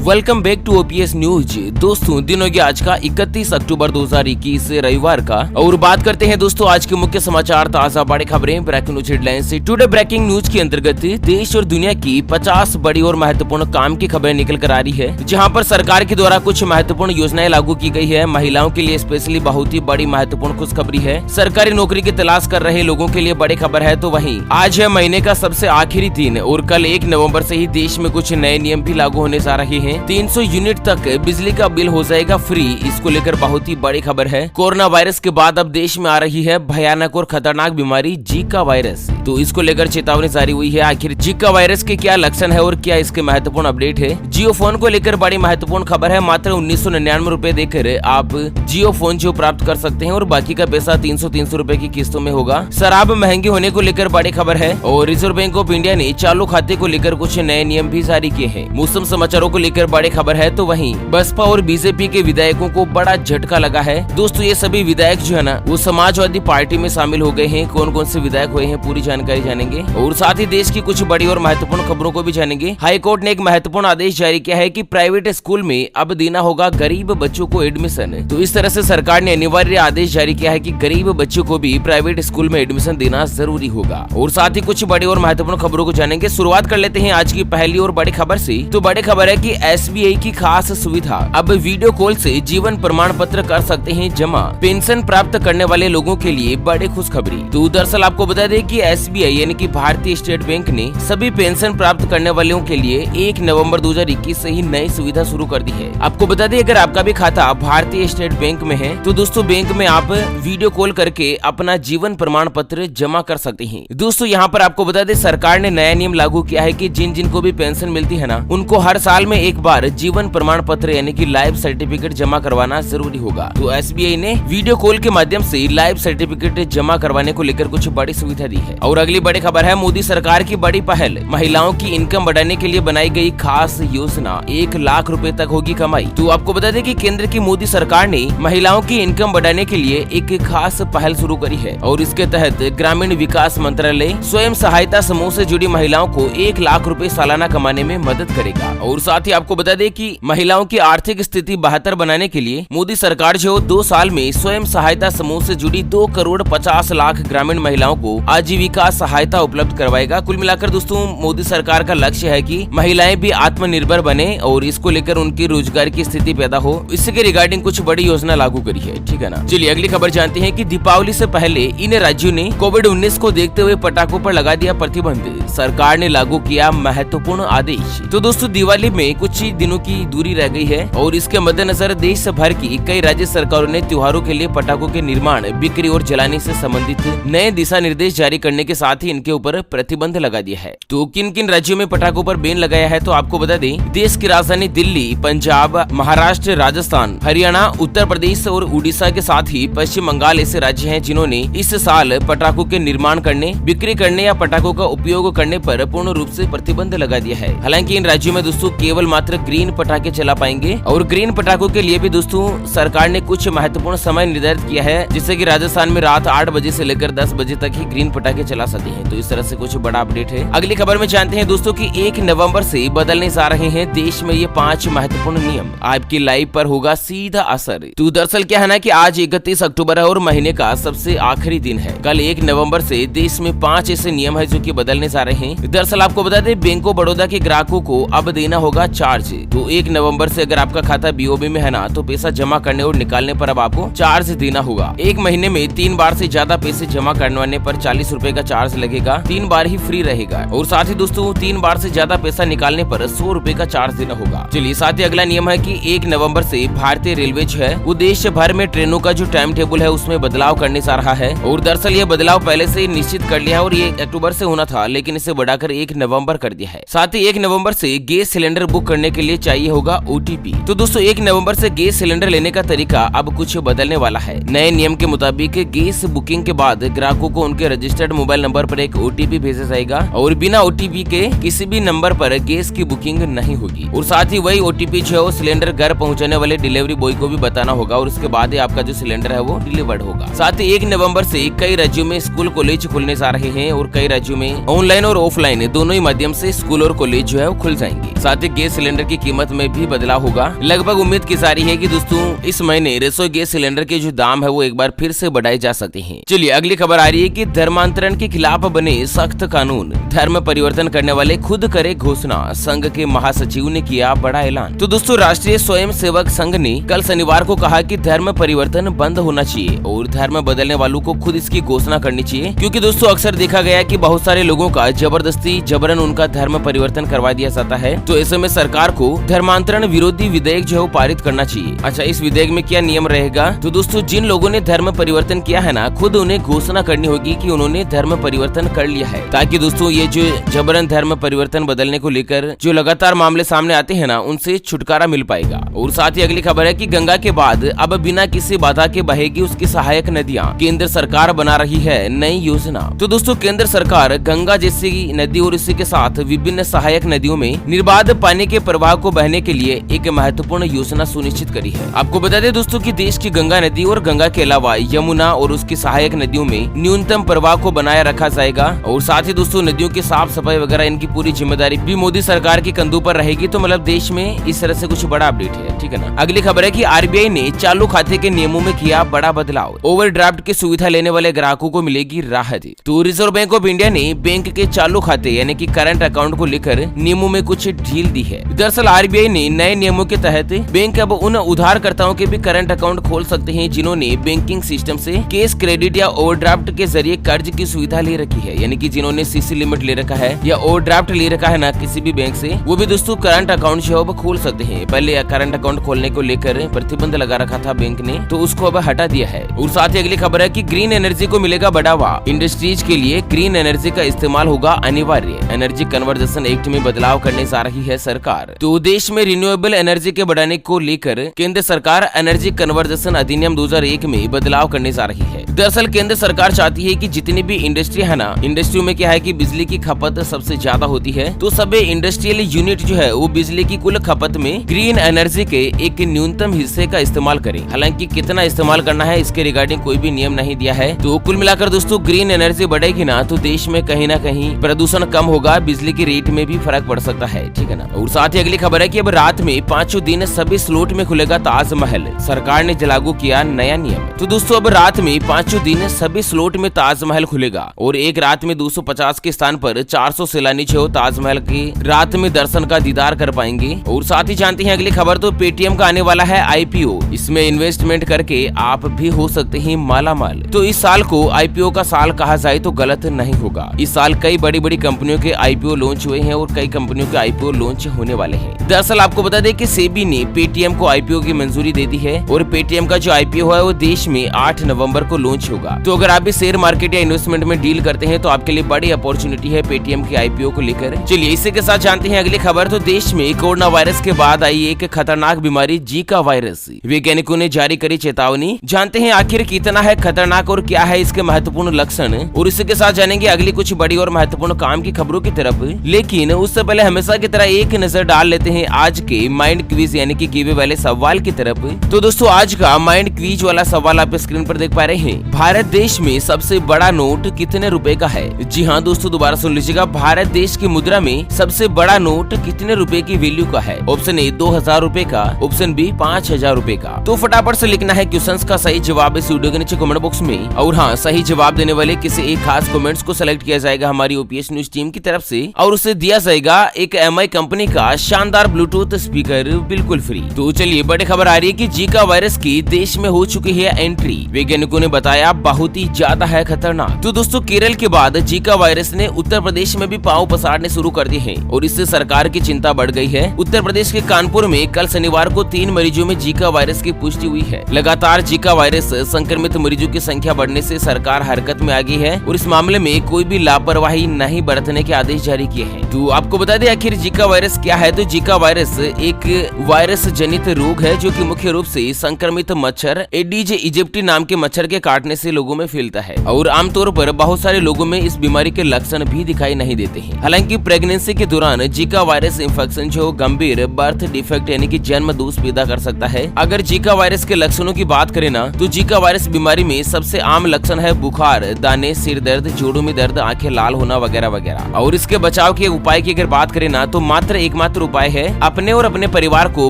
Welcome back to OPS news. दोस्तों दिन हो गया आज का 31 अक्टूबर 2021 रविवार का, और बात करते हैं दोस्तों आज के मुख्य समाचार, ताजा बड़ी खबरें, ब्रेकिंग न्यूज हेडलाइंस से। टुडे ब्रेकिंग न्यूज के अंतर्गत देश और दुनिया की 50 बड़ी और महत्वपूर्ण काम की खबरें निकल कर आ रही है, जहां पर सरकार के द्वारा कुछ महत्वपूर्ण योजनाएं लागू की गई है। महिलाओं के लिए स्पेशली बहुत ही बड़ी महत्वपूर्ण खुशखबरी है। सरकारी नौकरी की तलाश कर रहे लोगों के लिए बड़ी खबर है। तो वहीं आज है महीने का सबसे आखिरी दिन और कल 1 नवम्बर से ही देश में कुछ नए नियम भी लागू होने जा रहे हैं। 300 यूनिट तक बिजली का बिल हो जाएगा फ्री, इसको लेकर बहुत ही बड़ी खबर है। कोरोना वायरस के बाद अब देश में आ रही है भयानक और खतरनाक बीमारी जीका वायरस, तो इसको लेकर चेतावनी जारी हुई है। आखिर जीका वायरस के क्या लक्षण है और क्या इसके महत्वपूर्ण अपडेट है। जियो फोन को लेकर बड़ी महत्वपूर्ण खबर है। मात्र 1999 रूपए देकर आप जियो फोन जो प्राप्त कर सकते हैं और बाकी का पैसा 300 रूपए की किस्तों में होगा। शराब महंगी होने को लेकर बड़ी खबर है और रिजर्व बैंक ऑफ इंडिया ने चालू खाते को लेकर कुछ नए नियम भी जारी किए हैं। मौसम समाचारों को लेकर बड़ी खबर है। तो वहीं बसपा और बीजेपी के विधायकों को बड़ा झटका लगा है। दोस्तों ये सभी विधायक जो है ना वो समाजवादी पार्टी में शामिल हो गए हैं। कौन कौन से विधायक हुए हैं पूरी जानकारी जानेंगे और साथ ही देश की कुछ बड़ी और महत्वपूर्ण खबरों को भी जानेंगे। हाईकोर्ट ने एक महत्वपूर्ण आदेश जारी किया है कि प्राइवेट स्कूल में अब देना होगा गरीब बच्चों को एडमिशन। तो इस तरह से सरकार ने अनिवार्य आदेश जारी किया है कि गरीब बच्चों को भी प्राइवेट स्कूल में एडमिशन देना जरूरी होगा। और साथ ही कुछ बड़ी और महत्वपूर्ण खबरों को जानेंगे। शुरुआत कर लेते हैं आज की पहली और बड़ी खबर से। तो बड़ी खबर है कि एसबीआई की खास सुविधा, अब वीडियो कॉल से जीवन प्रमाण पत्र कर सकते हैं जमा। पेंशन प्राप्त करने वाले लोगों के लिए बड़ी खुशखबरी। तो दरअसल आपको बता दें कि एसबीआई यानी कि भारतीय स्टेट बैंक ने सभी पेंशन प्राप्त करने वालों के लिए 1 नवंबर 2021 से ही नई सुविधा शुरू कर दी है। आपको बता दें अगर आपका भी खाता भारतीय स्टेट बैंक में है तो दोस्तों बैंक में आप वीडियो कॉल करके अपना जीवन प्रमाण पत्र जमा कर सकते हैं। दोस्तों यहाँ पर आपको बता दें सरकार ने नया नियम लागू किया है कि जिन को भी पेंशन मिलती है ना उनको हर साल में एक बार जीवन प्रमाण पत्र यानी कि लाइफ सर्टिफिकेट जमा करवाना जरूरी होगा। तो एसबीआई ने वीडियो कॉल के माध्यम से लाइफ सर्टिफिकेट जमा करवाने को लेकर कुछ बड़ी सुविधा दी है। और अगली बड़ी खबर है मोदी सरकार की बड़ी पहल, महिलाओं की इनकम बढ़ाने के लिए बनाई गई खास योजना, 1 लाख रुपए तक होगी कमाई। तो आपको बता दें कि केंद्र की मोदी सरकार ने महिलाओं की इनकम बढ़ाने के लिए एक खास पहल शुरू करी है और इसके तहत ग्रामीण विकास मंत्रालय स्वयं सहायता समूह से जुड़ी महिलाओं को 1 लाख रुपए सालाना कमाने में मदद करेगा। और साथ ही आपको बता दें कि महिलाओं की आर्थिक स्थिति बेहतर बनाने के लिए मोदी सरकार जो 2 साल में स्वयं सहायता समूह से जुड़ी 2 करोड़ 50 लाख ग्रामीण महिलाओं को आजीविका सहायता उपलब्ध करवाएगा। कुल मिलाकर दोस्तों मोदी सरकार का लक्ष्य है कि महिलाएं भी आत्मनिर्भर बने और इसको लेकर उनकी रोजगार की स्थिति पैदा हो। इसके रिगार्डिंग कुछ बड़ी योजना लागू करी है, ठीक है ना। चलिए अगली खबर जानते हैं कि दीपावली से पहले इन राज्यों ने कोविड-19 को देखते हुए पटाखों पर लगा दिया प्रतिबंध। सरकार ने लागू किया महत्वपूर्ण आदेश। तो दोस्तों दिवाली में कुछ ही दिनों की दूरी रह गई है और इसके मद्देनजर देश भर की कई राज्य सरकारों ने त्योहारों के लिए पटाखों के निर्माण, बिक्री और जलाने से संबंधित नए दिशा निर्देश जारी करने के साथ ही इनके ऊपर प्रतिबंध लगा दिया है। तो किन किन राज्यों में पटाखों पर बैन लगाया है तो आपको बता दें देश की राजधानी दिल्ली, पंजाब, महाराष्ट्र, राजस्थान, हरियाणा, उत्तर प्रदेश और उड़ीसा के साथ ही पश्चिम बंगाल ऐसे राज्य हैं जिन्होंने इस साल पटाखों के निर्माण करने, बिक्री करने या पटाखों का उपयोग करने पर पूर्ण रूप से प्रतिबंध लगा दिया है। हालांकि इन राज्यों में दोस्तों केवल मात्र ग्रीन पटाखे चला पाएंगे और ग्रीन पटाखों के लिए भी दोस्तों सरकार ने कुछ महत्वपूर्ण समय निर्धारित किया है, जिससे कि राजस्थान में रात 8 बजे से लेकर 10 बजे तक ही ग्रीन पटाखे चला सकते हैं। तो इस तरह से कुछ बड़ा अपडेट है। अगली खबर में जानते हैं दोस्तों कि 1 नवंबर से बदलने जा रहे हैं देश में ये 5 महत्वपूर्ण नियम। आपकी लाइफ पर होगा सीधा असर। तो दरअसल क्या है ना कि आज 31 अक्टूबर है और महीने का सबसे आखिरी दिन है। कल 1 नवंबर से देश में 5 ऐसे नियम है जो कि बदलने जा रहे हैं। दरअसल आपको बता दें बैंक ऑफ बड़ौदा के ग्राहकों को अब देना होगा चार्ज। तो 1 नवंबर से अगर आपका खाता बीओबी में है ना तो पैसा जमा करने और निकालने पर अब आपको चार्ज देना होगा। 1 महीने में 3 बार से ज्यादा पैसे जमा करवाने पर 40 रुपए का चार्ज लगेगा। 3 बार ही फ्री रहेगा और साथ ही दोस्तों 3 बार से ज्यादा पैसा निकालने पर 100 रुपए का चार्ज देना होगा। चलिए साथ ही अगला नियम है कि 1 नवंबर से भारतीय रेलवे जो है वो देश भर में ट्रेनों का जो टाइम टेबल है उसमें बदलाव करने जा रहा है। और दरअसल ये बदलाव पहले से निश्चित कर लिया है और ये अक्टूबर से होना था लेकिन इसे बढ़ाकर 1 नवंबर कर दिया है। साथ ही 1 नवंबर से गैस सिलेंडर बुक करने के लिए चाहिए होगा ओटीपी। तो दोस्तों 1 नवंबर से गैस सिलेंडर लेने का तरीका अब कुछ बदलने वाला है। नए नियम के मुताबिक गैस बुकिंग के बाद ग्राहकों को उनके रजिस्टर्ड मोबाइल मोबाइल नंबर पर एक OTP भेजा जाएगा और बिना OTP के किसी भी नंबर पर गैस की बुकिंग नहीं होगी। और साथ ही वही OTP जो है वो सिलेंडर घर पहुंचाने वाले डिलीवरी बॉय को भी बताना होगा और उसके बाद ही आपका जो सिलेंडर है वो डिलीवर्ड होगा। साथ ही 1 नवंबर से कई राज्यों में स्कूल कॉलेज खुलने जा रहे हैं और कई राज्यों में ऑनलाइन और ऑफलाइन दोनों ही माध्यम से स्कूल और कॉलेज जो है वो खुल जाएंगे। साथ ही गैस सिलेंडर की कीमत में भी बदलाव होगा। लगभग उम्मीद की जा रही है कि दोस्तों इस महीने रसोई गैस सिलेंडर के जो दाम है वो एक बार फिर से बढ़ाए जा सकते हैं। चलिए अगली खबर आ रही है कि धर्मांतरण के खिलाफ बने सख्त कानून, धर्म परिवर्तन करने वाले खुद करे घोषणा, संघ के महासचिव ने किया बड़ा ऐलान। तो दोस्तों राष्ट्रीय स्वयं सेवक संघ ने कल शनिवार को कहा कि धर्म परिवर्तन बंद होना चाहिए और धर्म बदलने वालों को खुद इसकी घोषणा करनी चाहिए, क्योंकि दोस्तों अक्सर देखा गया कि बहुत सारे लोगों का जबरदस्ती जबरन उनका धर्म परिवर्तन करवा दिया जाता है। तो ऐसे में सरकार को धर्मांतरण विरोधी विधेयक जो है पारित करना चाहिए। अच्छा, इस विधेयक में क्या नियम रहेगा? तो दोस्तों जिन लोगों ने धर्म परिवर्तन किया है ना, खुद उन्हें घोषणा करनी होगी कि उन्होंने धर्म परिवर्तन कर लिया है, ताकि दोस्तों ये जो जबरन धर्म परिवर्तन बदलने को लेकर जो लगातार मामले सामने आते हैं ना, उनसे छुटकारा मिल पाएगा। और साथ ही अगली खबर है कि गंगा के बाद अब बिना किसी बाधा के बहेगी उसकी सहायक नदियां, केंद्र सरकार बना रही है नई योजना। तो दोस्तों केंद्र सरकार गंगा जैसी नदी और इसी के साथ विभिन्न सहायक नदियों में निर्बाध पानी के प्रवाह को बहने के लिए एक महत्वपूर्ण योजना सुनिश्चित करी है। आपको बता दें दोस्तों कि देश की गंगा नदी और गंगा के अलावा यमुना और उसकी सहायक नदियों में न्यूनतम प्रवाह को बनाए रखा जाएगा। और साथ ही दोस्तों नदियों की साफ सफाई वगैरह इनकी पूरी जिम्मेदारी भी मोदी सरकार के कंधों पर रहेगी। तो मतलब देश में इस तरह से कुछ बड़ा अपडेट है, ठीक है ना। अगली खबर है कि RBI ने चालू खाते के नियमों में किया बड़ा बदलाव, ओवरड्राफ्ट की सुविधा लेने वाले ग्राहकों को मिलेगी राहत। तो रिजर्व बैंक ऑफ इंडिया ने बैंक के चालू खाते यानी कि करंट अकाउंट को लेकर नियमों में कुछ ढील दी है। दरअसल RBI ने नए नियमों के तहत बैंक अब उन उधारकर्ताओं के भी करंट अकाउंट खोल सकते हैं जिन्होंने बैंकिंग सिस्टम से कैश, क्रेडिट या ओवरड्राफ्ट के जरिए कर्ज की सुविधा ले रखी है, यानी कि जिन्होंने CC लिमिट ले रखा है या ओवरड्राफ्ट ले रखा है ना किसी भी बैंक से, वो भी दोस्तों करंट अकाउंट जो है खोल सकते हैं। पहले करंट अकाउंट खोलने को लेकर प्रतिबंध लगा रखा था बैंक ने, तो उसको अब हटा दिया है। और साथ ही अगली खबर है कि ग्रीन एनर्जी को मिलेगा बढ़ावा, इंडस्ट्रीज के लिए ग्रीन एनर्जी का इस्तेमाल होगा अनिवार्य। एनर्जी कन्वर्जन एक्ट में बदलाव करने जा रही है सरकार। तो देश में रिन्यूएबल एनर्जी के बढ़ाने को लेकर केंद्र सरकार एनर्जी कन्वर्जन अधिनियम 2001 में बदलाव करने जा रही है। दरअसल केंद्र सरकार चाहती है कि जितनी भी इंडस्ट्री है ना, इंडस्ट्री में क्या है कि बिजली की खपत सबसे ज्यादा होती है, तो सभी इंडस्ट्रियल यूनिट जो है वो बिजली की कुल खपत में ग्रीन एनर्जी के एक न्यूनतम हिस्से का इस्तेमाल करें। हालांकि कितना इस्तेमाल करना है इसके रिगार्डिंग कोई भी नियम नहीं दिया है। तो कुल मिलाकर दोस्तों ग्रीन एनर्जी बढ़ेगी ना, तो देश में कहीं ना कहीं प्रदूषण कम होगा, बिजली की रेट में भी फर्क पड़ सकता है, ठीक है ना। और साथ ही अगली खबर है कि अब रात में 5 दिन सभी स्लॉट में खुलेगा ताजमहल, सरकार ने लागू किया नया नियम। तो दोस्तों अब रात में 5 दिन सभी स्लॉट में ताजमहल खुलेगा और एक रात में 250 के स्थान पर 400 सैलानी जो ताजमहल की रात में दर्शन का दीदार कर पाएंगे। और साथ ही जानते हैं अगली खबर, तो पेटीएम का आने वाला है IPO, इसमें इन्वेस्टमेंट करके आप भी हो सकते हैं माला माल। तो इस साल को IPO का साल कहा जाए तो गलत नहीं होगा। इस साल कई बड़ी बड़ी कंपनियों के IPO लॉन्च हुए हैं और कई कंपनियों के IPO लॉन्च होने वाले हैं। दरअसल आपको बता दें कि सेबी ने पेटीएम को IPO की मंजूरी दे दी है और पेटीएम का जो IPO है वो देश में 8 नवंबर को लॉन्च होगा। तो अगर आप भी शेयर मार्केट या इन्वेस्टमेंट में डील करते हैं तो आपके लिए बड़ी अपॉर्चुनिटी है पेटीएम के IPO को लेकर। चलिए इसी के साथ जानते हैं अगली खबर, तो देश में कोरोना वायरस के बाद आई एक खतरनाक बीमारी जीका वायरस, वैज्ञानिकों ने जारी करी चेतावनी। जानते हैं आखिर कितना है खतरनाक और क्या है इसके महत्वपूर्ण लक्षण, और इसी के साथ जानेंगे अगली कुछ बड़ी और महत्वपूर्ण काम की खबरों की तरफ। लेकिन उससे पहले हमेशा की तरह एक नजर डाल लेते हैं आज के माइंड क्विज यानी कि गिवे वाले सवाल की तरफ। तो दोस्तों आज का माइंड क्विज वाला सवाल आप स्क्रीन पर देख पा रहे हैं। भारत देश में सबसे बड़ा नोट कितने रुपए का है? जी हाँ दोस्तों दोबारा सुन लीजिएगा, भारत देश की मुद्रा में सबसे बड़ा नोट कितने रुपए की वैल्यू का है? ऑप्शन ए 2000 रुपए का, ऑप्शन बी 5000 रुपए का। तो फटाफट से लिखना है क्वेश्चंस का सही जवाब इस वीडियो के नीचे कमेंट बॉक्स में। और हाँ, सही जवाब देने वाले किसी एक खास कमेंट्स को सिलेक्ट किया जाएगा हमारी OPS न्यूज टीम की तरफ से और उसे दिया जाएगा एक MI कंपनी का शानदार ब्लूटूथ स्पीकर बिल्कुल फ्री। तो चलिए बड़ी खबर आ रही है कि जीका वायरस की देश में हो चुकी है एंट्री, वैज्ञानिकों ने बताया बहुत ही ज्यादा है खतरनाक। तो दोस्तों केरल के बाद जीका वायरस ने उत्तर प्रदेश में भी पांव पसारने शुरू कर दिए हैं और इससे सरकार की चिंता बढ़ गई है। उत्तर प्रदेश के कानपुर में कल शनिवार को 3 मरीजों में जीका वायरस की पुष्टि हुई है। लगातार जीका वायरस संक्रमित मरीजों की संख्या बढ़ने से सरकार हरकत में आ गई है और इस मामले में कोई भी लापरवाही नहीं बरतने के आदेश जारी किए हैं। तो आपको बता दें आखिर जीका वायरस क्या है। तो जीका वायरस एक वायरस जनित रोग है जो कि मुख्य रूप से संक्रमित मच्छर एडीज इजिप्टी नाम के मच्छर के काटने से लोगों में फैलता है और आमतौर पर बहुत सारे लोगों में इस बीमारी के लक्षण भी दिखाई नहीं देते हैं। हालांकि प्रेगनेंसी के दौरान जीका वायरस इंफेक्शन जो गंभीर बर्थ डिफेक्ट यानी कि जन्म दोष पैदा कर सकता है। अगर जीका वायरस के लक्षणों की बात करें ना, तो जीका वायरस बीमारी में सबसे आम लक्षण है बुखार, दाने, सिर दर्द, जोड़ों में दर्द, आंखें लाल होना वगैरह वगैरह। और इसके बचाव के उपाय की अगर बात करें ना, तो मात्र एकमात्र उपाय है अपने और अपने परिवार को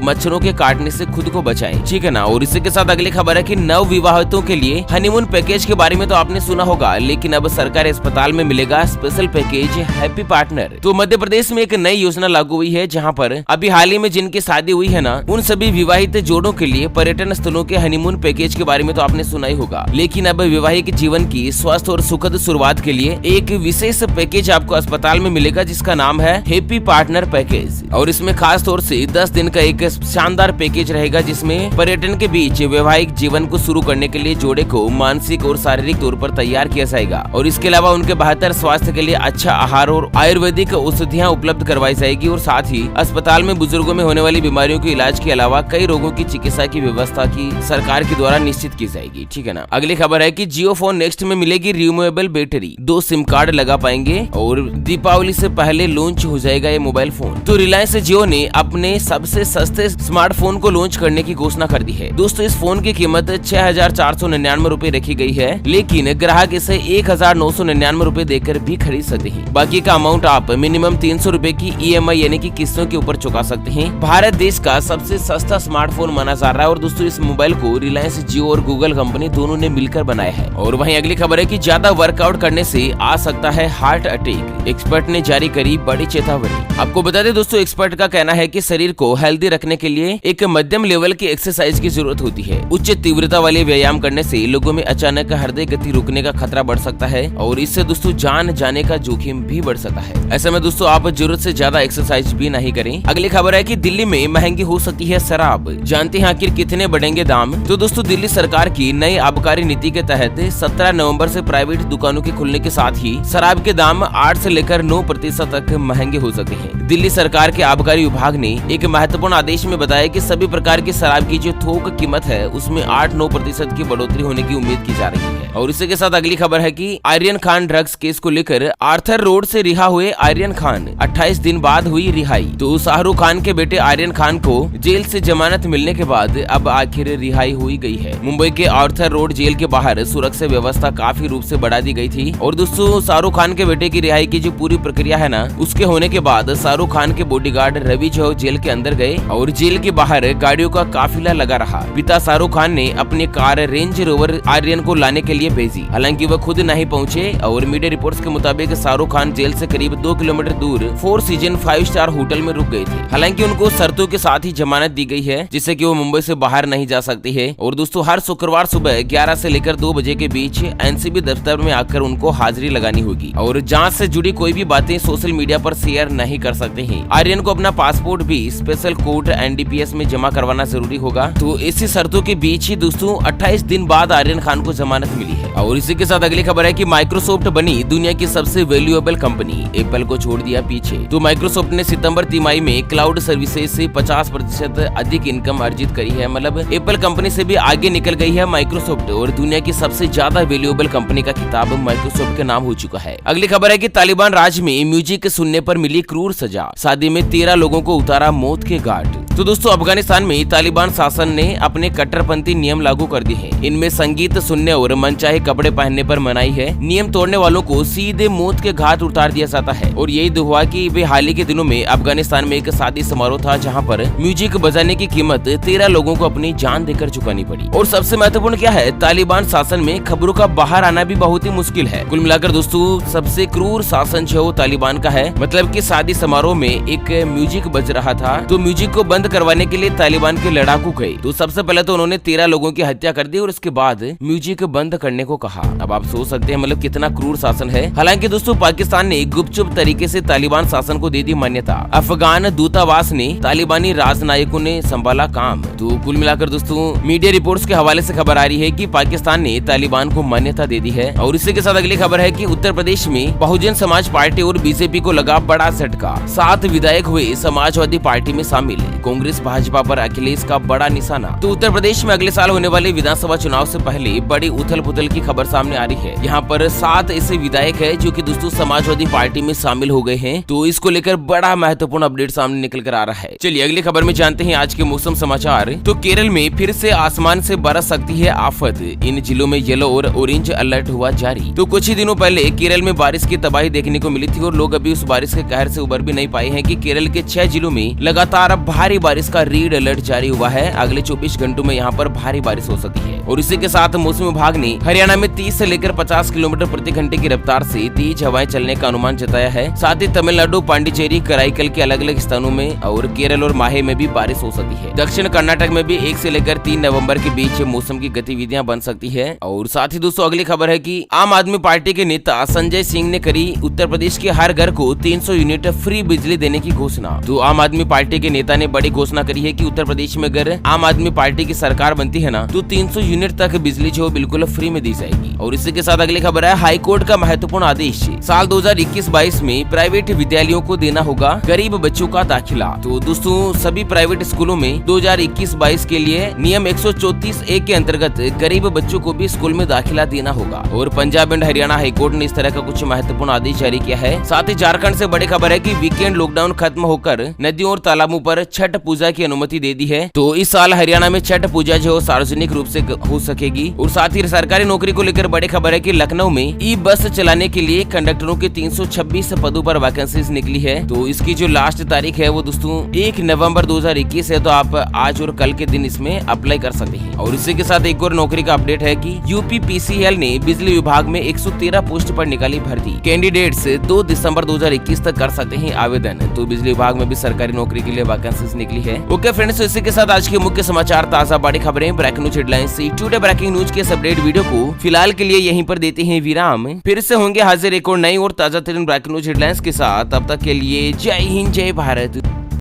मच्छरों के काटने से खुद को बचाएं, ठीक है ना। और इसी के साथ अगली खबर है कि नव विवाहितों के लिए हनीमून पैकेज के बारे में तो आपने सुना होगा, लेकिन अब सरकारी अस्पताल में मिलेगा स्पेशल पैकेज हैप्पी पार्टनर। तो मध्य प्रदेश में एक नई योजना लागू हुई है, जहां पर अभी हाल ही में जिनकी शादी हुई है ना, उन सभी विवाहित जोड़ों के लिए पर्यटन स्थलों के हनीमून पैकेज के बारे में तो आपने सुना ही होगा। लेकिन अब वैवाहिक जीवन की स्वस्थ और सुखद शुरुआत के लिए एक विशेष पैकेज आपको अस्पताल में मिलेगा, जिसका नाम है हैप्पी पार्टनर पैकेज। और इसमें खास तौर से 10 दिन का एक शानदार पैकेज रहेगा, जिसमें पर्यटन के बीच वैवाहिक जीवन को शुरू करने के लिए जोड़े को मानसिक और शारीरिक तौर पर तैयार किया जाएगा। और इसके अलावा उनके बेहतर स्वास्थ्य के लिए अच्छा आहार और आयुर्वेदिक औषधियाँ उपलब्ध करवाई जाएगी। और साथ ही अस्पताल में बुजुर्गों में होने वाली बीमारियों के इलाज के अलावा कई रोगों की चिकित्सा की व्यवस्था की सरकार के द्वारा निश्चित की जाएगी, ठीक है ना। अगली खबर है कि जियो फोन नेक्स्ट में मिलेगी रिमूवेबल बैटरी, 2 सिम कार्ड लगा पाएंगे और दीपावली से पहले लॉन्च हो जाएगा ये मोबाइल फोन। तो रिलायंस जियो ने अपने सबसे सस्ते स्मार्टफोन को लॉन्च करने की घोषणा कर दी है। दोस्तों, इस फोन की कीमत 6,499 रूपए रखी गई है, लेकिन ग्राहक इसे 1,999 रूपए देकर भी खरीद सकते हैं। बाकी का अमाउंट आप मिनिमम 300 रूपए की EMI यानी कि किस्तों के ऊपर चुका सकते हैं। भारत देश का सबसे सस्ता स्मार्टफोन माना जा रहा है। और दोस्तों, इस मोबाइल को रिलायंस जियो और गूगल कंपनी दोनों ने मिलकर बनाया है। और वहीं अगली खबर है कि ज्यादा वर्कआउट करने से आ सकता है हार्ट अटैक, एक्सपर्ट ने जारी करी बड़ी चेतावनी। आपको बता दें दोस्तों, एक्सपर्ट का कहना है कि शरीर को हेल्दी रखने के लिए एक मध्यम लेवल की एक्सरसाइज की जरूरत होती है। उच्च तीव्रता वाले व्यायाम करने से लोगों में अचानक हृदय गति रुकने का खतरा बढ़ सकता है और इससे दोस्तों जान जाने का जोखिम भी बढ़ सकता है। ऐसे में दोस्तों आप जरूरत से ज्यादा एक्सरसाइज भी नहीं करें। अगली खबर है कि दिल्ली में महंगी हो सकती है शराब, जानते हैं आखिर कितने बढ़ेंगे दाम। तो दोस्तों, दिल्ली सरकार की नई आबकारी नीति के तहत 17 नवंबर से प्राइवेट दुकानों के खुलने के साथ ही शराब के दाम 8 से लेकर 9% तक महंगे हो सकते हैं। दिल्ली सरकार के आबकारी विभाग ने एक महत्वपूर्ण आदेश में बताया कि सभी प्रकार की शराब की जो थोक कीमत है उसमें 8-9% की बढ़ोतरी होने की उम्मीद की जा रही है। और इसी के साथ अगली खबर है कि आर्यन खान ड्रग्स केस को लेकर आर्थर रोड से रिहा हुए आर्यन खान 28 दिन बाद हुई रिहाई। तो शाहरुख खान के बेटे आर्यन खान को जेल से जमानत मिलने के बाद अब आखिर रिहाई हुई गई है। मुंबई के आर्थर रोड जेल के बाहर सुरक्षा व्यवस्था काफी रूप से बढ़ा दी गई थी। और दोस्तों, शाहरुख खान के बेटे की रिहाई की जो पूरी प्रक्रिया है ना, उसके होने के बाद शाहरुख खान के बॉडीगार्ड रवि जो जेल के अंदर गए और जेल के बाहर गाड़ियों का काफिला लगा रहा। पिता शाहरुख खान ने अपनी कार रेंज रोवर आर्यन को लाने के लिए भेजी, हालांकि वह खुद नहीं पहुंचे। और मीडिया रिपोर्ट्स के मुताबिक शाहरुख खान जेल से करीब 2 किलोमीटर दूर 4 सीजन 5 स्टार होटल में रुक गए थे। हालांकि उनको शर्तों के साथ ही जमानत दी गई है, जिससे कि वो मुंबई से बाहर नहीं जा सकते हैं। और दोस्तों, हर शुक्रवार सुबह 11 से लेकर 2 बजे के बीच NCB दफ्तर में आकर उनको हाजिरी लगानी होगी और जांच से जुड़ी कोई भी बातें सोशल मीडिया पर शेयर नहीं कर सकते हैं। आर्यन को अपना पासपोर्ट भी स्पेशल कोर्ट NDPS में जमा करवाना जरूरी होगा। तो इसी शर्तों के बीच ही दोस्तों 28 दिन बाद आर्यन खान को जमानत मिली है। और इसी के साथ अगली खबर है कि माइक्रोसॉफ्ट बनी दुनिया की सबसे वैल्यूएबल कंपनी, एप्पल को छोड़ दिया पीछे। तो माइक्रोसॉफ्ट ने सितंबर तिमाही में क्लाउड सर्विसेज से 50% अधिक इनकम अर्जित करी है। मतलब एप्पल कंपनी से भी आगे निकल गई है माइक्रोसॉफ्ट और दुनिया की सबसे ज्यादा वैल्यूएबल कंपनी का खिताब माइक्रोसॉफ्ट के नाम हो चुका है। अगली खबर है कि तालिबान राज में म्यूजिक सुनने पर मिली क्रूर सजा, शादी में 13 लोगों को उतारा मौत के घाट। तो दोस्तों, अफगानिस्तान में तालिबान शासन ने अपने कट्टरपंथी नियम लागू कर दिए हैं। इनमें संगीत सुनने और मनचाहे कपड़े पहनने पर मनाही है। नियम तोड़ने वालों को सीधे मौत के घाट उतार दिया जाता है। और यही हुआ कि वे हाल ही के दिनों में अफगानिस्तान में एक शादी समारोह था, जहां पर म्यूजिक बजाने की कीमत 13 लोगों को अपनी जान देकर चुकानी पड़ी। और सबसे महत्वपूर्ण क्या है, तालिबान शासन में खबरों का बाहर आना भी बहुत ही मुश्किल है। कुल मिलाकर दोस्तों, सबसे क्रूर शासन जो तालिबान का है। मतलब कि शादी समारोह में एक म्यूजिक बज रहा था, तो म्यूजिक को बंद करवाने के लिए तालिबान के लड़ाकू गए। तो सबसे पहले तो उन्होंने 13 लोगों की हत्या कर दी और उसके बाद म्यूजिक बंद करने को कहा। अब आप सोच सकते हैं मतलब कितना क्रूर शासन है। हालांकि दोस्तों, पाकिस्तान ने गुपचुप तरीके से तालिबान शासन को दे दी मान्यता। अफगान दूतावास ने तालिबानी राजनायकों ने संभाला काम। तो कुल मिलाकर दोस्तों, मीडिया रिपोर्ट्स के हवाले से खबर आ रही है कि पाकिस्तान ने तालिबान को मान्यता दे दी है। और इसी के साथ अगली खबर है कि उत्तर प्रदेश में बहुजन समाज पार्टी और बीजेपी को लगा बड़ा झटका। 7 विधायक हुए समाजवादी पार्टी में शामिल। कांग्रेस भाजपा पर अखिलेश का बड़ा निशाना। तो उत्तर प्रदेश में अगले साल होने वाले विधानसभा चुनाव से पहले बड़ी उथल पुथल की खबर सामने आ रही है। यहाँ पर 7 ऐसे विधायक है जो कि दोस्तों समाजवादी पार्टी में शामिल हो गए हैं। तो इसको लेकर बड़ा महत्वपूर्ण अपडेट सामने निकल कर आ रहा है। चलिए अगली खबर में जानते हैं आज के मौसम समाचार। तो केरल में फिर से आसमान से बरस सकती है आफत, इन जिलों में येलो और ऑरेंज अलर्ट हुआ जारी। तो कुछ ही दिनों पहले केरल में बारिश की तबाही देखने को मिली थी और लोग अभी उस बारिश के कहर से उबर भी नहीं पाए हैं कि केरल के 6 जिलों में लगातार अब भारी बारिश का रेड अलर्ट जारी हुआ है। अगले 24 घंटों में यहाँ पर भारी बारिश हो सकती है। और इसी के साथ मौसम विभाग ने हरियाणा में 30 से लेकर 50 किलोमीटर प्रति घंटे की रफ्तार से तेज हवाएं चलने का अनुमान जताया है। साथ ही तमिलनाडु, पांडिचेरी, कराईकल के अलग अलग स्थानों में और केरल और माहे में भी बारिश हो सकती है। दक्षिण कर्नाटक में भी 1 से लेकर 3 नवंबर के बीच मौसम की गतिविधियां बन सकती है। और साथ ही दोस्तों अगली खबर है कि आम आदमी पार्टी के नेता संजय सिंह ने करी उत्तर प्रदेश के हर घर को 300 यूनिट फ्री बिजली देने की घोषणा। तो आम आदमी पार्टी के नेता ने बड़ी घोषणा करी है कि उत्तर प्रदेश में अगर आम आदमी पार्टी की सरकार बनती है ना, तो 300 यूनिट तक बिजली जो बिल्कुल फ्री में दी जाएगी। और इसी के साथ अगली खबर है हाईकोर्ट का महत्वपूर्ण आदेश, साल 2021-22 में प्राइवेट विद्यालयों को देना होगा गरीब बच्चों का दाखिला। तो दोस्तों सभी प्राइवेट स्कूलों में 2021-22 के लिए नियम 134A के अंतर्गत गरीब बच्चों को भी स्कूल में दाखिला देना होगा। और पंजाब एंड हरियाणा हाईकोर्ट ने इस तरह का कुछ महत्वपूर्ण आदेश जारी किया है। साथ ही झारखंड से बड़ी खबर है कि वीकेंड लॉकडाउन खत्म होकर नदियों और तालाबों पर छठ पूजा की अनुमति दे दी है। तो इस साल हरियाणा में छठ पूजा जो सार्वजनिक रूप से हो सकेगी। और साथ ही सरकारी नौकरी को लेकर बड़ी खबर है कि लखनऊ में ई बस चलाने के लिए कंडक्टरों के 326 पदों पर वैकेंसीज निकली है। तो इसकी जो लास्ट तारीख है वो दोस्तों 1 नवंबर 2021 है। तो आप आज और कल के दिन इसमें अप्लाई कर सकते हैं। और इसी के साथ एक और नौकरी का अपडेट है कि यूपीपीसीएल ने बिजली विभाग में 113 पोस्ट पर निकाली भर्ती। कैंडिडेट्स 2 दिसंबर 2021 तक कर सकते हैं आवेदन। तो बिजली विभाग में भी सरकारी नौकरी के लिए वैकेंसीज निकली है। ओके फ्रेंड्स, इसी के साथ आज के मुख्य समाचार, ताजा बड़ी खबरें, ब्रेकिंग न्यूज हेडलाइंस से टुडे ब्रेकिंग न्यूज के अपडेट वीडियो को फिलहाल के लिए यहीं पर देते हैं विराम। फिर से होंगे हाजिर एक और नई और ताजा तरीन ब्रेकिंग न्यूज हेडलाइंस के साथ। तब तक के लिए जय हिंद, जय भारत।